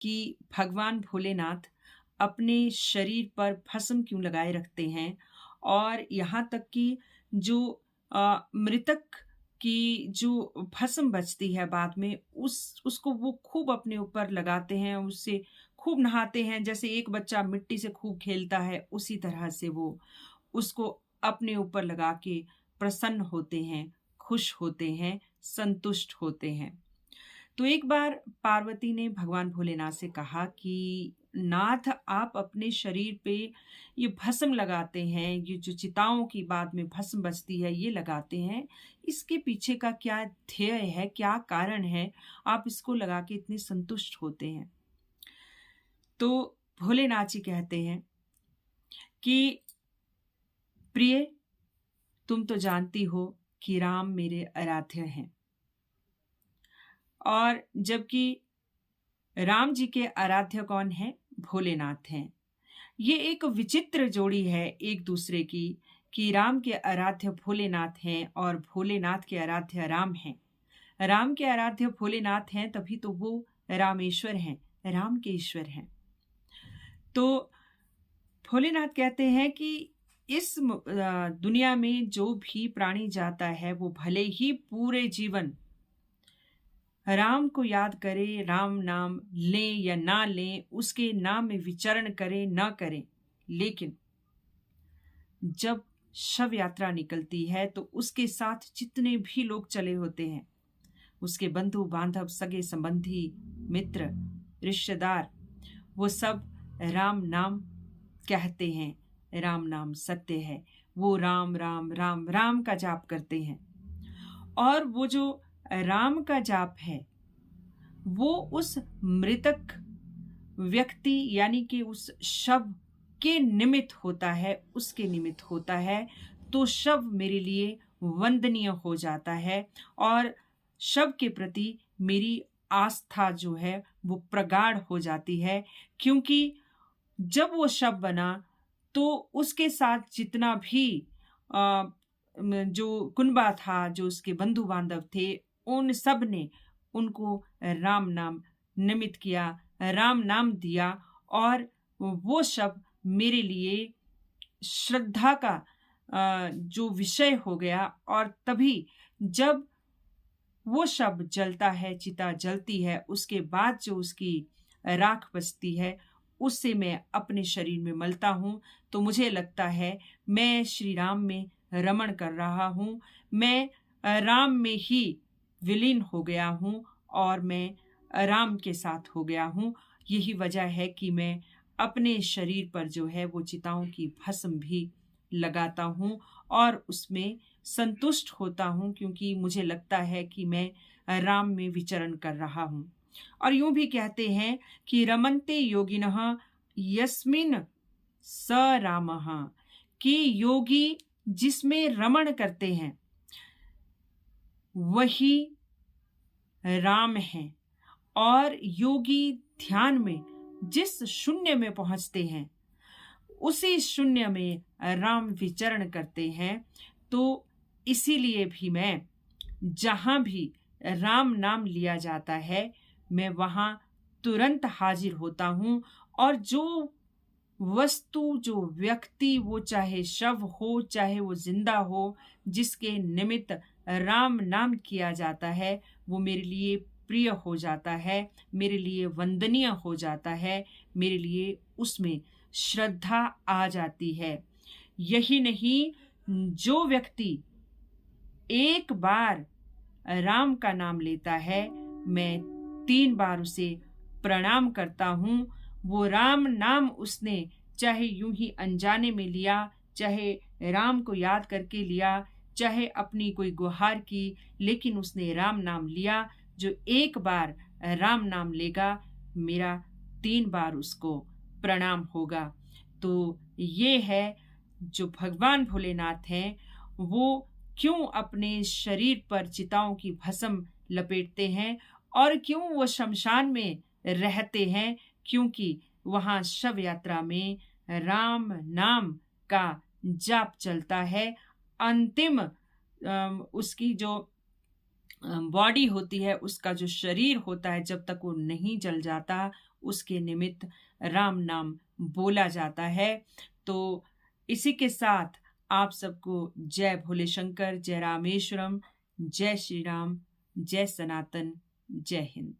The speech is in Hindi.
कि भगवान भोलेनाथ अपने शरीर पर भस्म क्यों लगाए रखते हैं और यहाँ तक कि जो मृतक की जो भस्म बचती है बाद में उसको वो खूब अपने ऊपर लगाते हैं, उससे खूब नहाते हैं। जैसे एक बच्चा मिट्टी से खूब खेलता है, उसी तरह से वो उसको अपने ऊपर लगा के प्रसन्न होते हैं, खुश होते हैं, संतुष्ट होते हैं। तो एक बार पार्वती ने भगवान भोलेनाथ से कहा कि नाथ, आप अपने शरीर पे ये भस्म लगाते हैं, ये जो चिताओं की बाद में भस्म बचती है ये लगाते हैं, इसके पीछे का क्या ध्येय है, क्या कारण है, आप इसको लगा के इतने संतुष्ट होते हैं। तो भोलेनाथ जी कहते हैं कि प्रिय, तुम तो जानती हो कि राम मेरे आराध्य हैं, और जबकि राम जी के आराध्य कौन है? भोलेनाथ हैं। ये एक विचित्र जोड़ी है एक दूसरे की, कि राम के आराध्य भोलेनाथ हैं और भोलेनाथ के आराध्य राम हैं। राम के आराध्य भोलेनाथ हैं तभी तो वो रामेश्वर हैं, राम के ईश्वर हैं। तो भोलेनाथ कहते हैं कि इस दुनिया में जो भी प्राणी जाता है वो भले ही पूरे जीवन राम को याद करे, राम नाम लें या ना लें, उसके नाम में विचरण करें ना करें, लेकिन जब शव यात्रा निकलती है तो उसके साथ जितने भी लोग चले होते हैं, उसके बंधु बांधव, सगे संबंधी, मित्र, रिश्तेदार, वो सब राम नाम कहते हैं। राम नाम सत्य है। वो राम राम राम राम का जाप करते हैं, और वो जो राम का जाप है वो उस मृतक व्यक्ति यानी कि उस शव के निमित्त होता है, उसके निमित्त होता है। तो शव मेरे लिए वंदनीय हो जाता है और शव के प्रति मेरी आस्था जो है वो प्रगाढ़ हो जाती है, क्योंकि जब वो शव बना तो उसके साथ जितना भी जो कुनबा था, जो उसके बंधु बांधव थे, उन सब ने उनको राम नाम निमित्त किया, राम नाम दिया, और वो शब्द मेरे लिए श्रद्धा का जो विषय हो गया। और तभी जब वो शब्द जलता है, चिता जलती है, उसके बाद जो उसकी राख बचती है, उससे मैं अपने शरीर में मलता हूँ, तो मुझे लगता है मैं श्री राम में रमण कर रहा हूँ, मैं राम में ही विलीन हो गया हूँ और मैं राम के साथ हो गया हूँ। यही वजह है कि मैं अपने शरीर पर जो है वो चिताओं की भस्म भी लगाता हूँ और उसमें संतुष्ट होता हूँ, क्योंकि मुझे लगता है कि मैं राम में विचरण कर रहा हूँ। और यूं भी कहते हैं कि रमन्ते योगिनः यस्मिन् स रामः, कि योगी जिसमें रमण करते हैं वही राम है, और योगी ध्यान में जिस शून्य में पहुंचते हैं उसी शून्य में राम विचरण करते हैं। तो इसीलिए भी मैं जहां भी राम नाम लिया जाता है मैं वहां तुरंत हाजिर होता हूं, और जो वस्तु, जो व्यक्ति, वो चाहे शव हो चाहे वो जिंदा हो, जिसके निमित्त राम नाम किया जाता है वो मेरे लिए प्रिय हो जाता है, मेरे लिए वंदनीय हो जाता है, मेरे लिए उसमें श्रद्धा आ जाती है। यही नहीं, जो व्यक्ति एक बार राम का नाम लेता है मैं 3 बार उसे प्रणाम करता हूँ। वो राम नाम उसने चाहे यूं ही अनजाने में लिया, चाहे राम को याद करके लिया, चाहे अपनी कोई गुहार की, लेकिन उसने राम नाम लिया। जो एक बार राम नाम लेगा मेरा 3 बार उसको प्रणाम होगा। तो ये है जो भगवान भोलेनाथ हैं, वो क्यों अपने शरीर पर चिताओं की भस्म लपेटते हैं और क्यों वो शमशान में रहते हैं, क्योंकि वहां शव यात्रा में राम नाम का जाप चलता है। अंतिम उसकी जो बॉडी होती है, उसका जो शरीर होता है, जब तक वो नहीं जल जाता उसके निमित्त राम नाम बोला जाता है। तो इसी के साथ आप सबको जय भोले शंकर, जय रामेश्वरम, जय श्री राम, जय सनातन, जय हिंद।